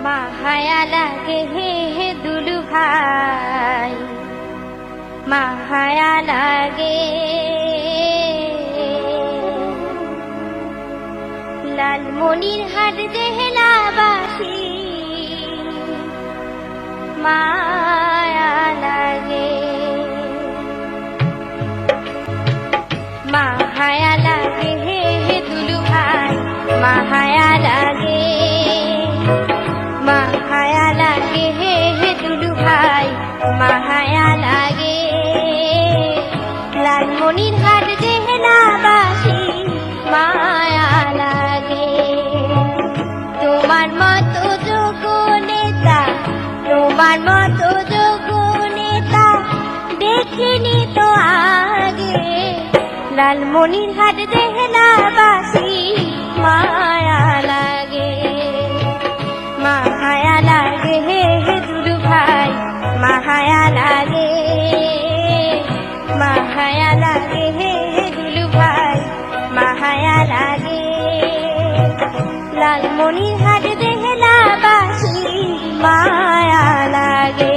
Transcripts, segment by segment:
মাহায়া লাগে হে হে দুলু ভাই, মাহায়া লাগে। লালমনিরহাট জেলাবাসী মায়া লাগে, মাহায়া লাগে হে হে দুলু ভাই, মাহায়া লাগে, মাহায়া লাগে হে হে দুলু ভাই, মাহায়া লাগে। লালমনিরহাট জেলাবাসী মায়া লাগে। তোমার মতো যোগ্য নেতা, তোমার মতো যোগ্য নেতা দেখিনি তো আগে। লালমনিরহাট জেলাবাসী মায়া লাগে, মায়া লাগে হে হে দুলু ভাই, মায়া লাগে, মায়া লাগে হে হে দুলু ভাই, মায়া লাগে। লালমনিরহাট জেলাবাসী মায়া লাগে।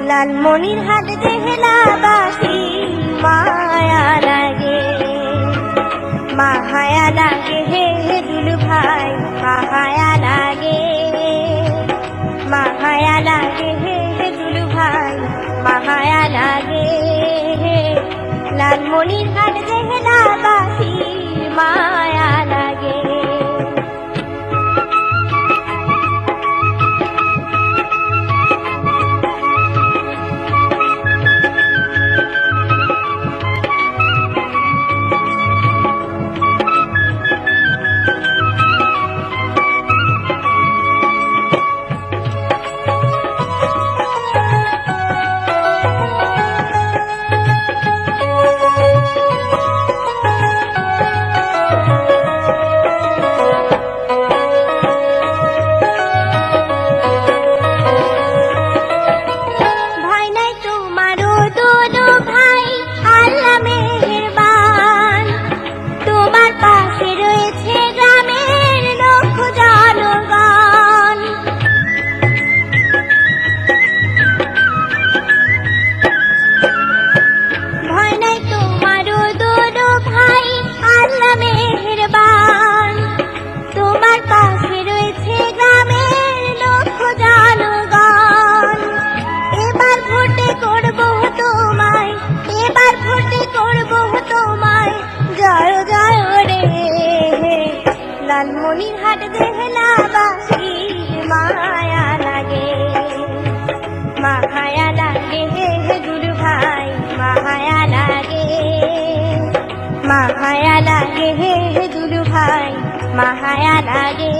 লালমনিরহাট জেলাবাসী মায়া লাগে, মায়া লাগে হে হে দুলু ভাই, মায়া লাগে, মায়া লাগে হে হে দুলু ভাই, মায়া লাগে। লালমনিরহাট জেলাবাসী মায়া লাগে। লালমনিরহাট জেলাবাসী মায়া লাগে, মায়া লাগে হে হে দুলু ভাই, মায়া লাগে, মায়া লাগে হে হে দুলু ভাই, মায়া লাগে।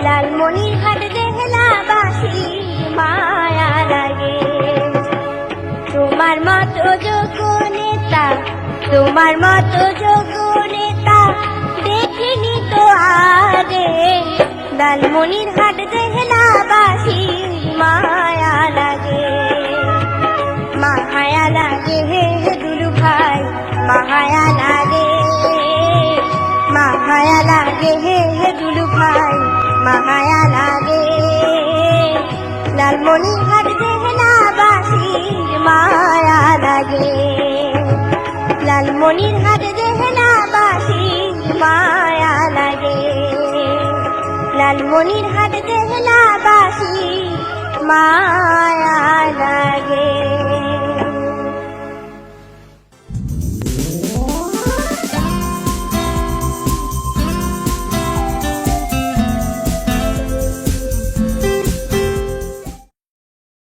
লালমনিরহাট জেলাবাসী মায়া লাগে। তোমার মতো যোগ্য নেতা, তোমার মতো যোগ্য নেতা দেখিনি তো আগে। লালমনিরহাট জেলাবাসী মায়া লাগে, মায়া লাগে হে দুলু ভাই, মায়া লাগে, মায়া লালমনিরহাট জেহেনাবাসীর মায়া লাগে, লালমনিরহাট জেহেনাবাসীর মায়া লাগে, লালমনিরহাট জেহেনাবাসীর মায়া লাগে।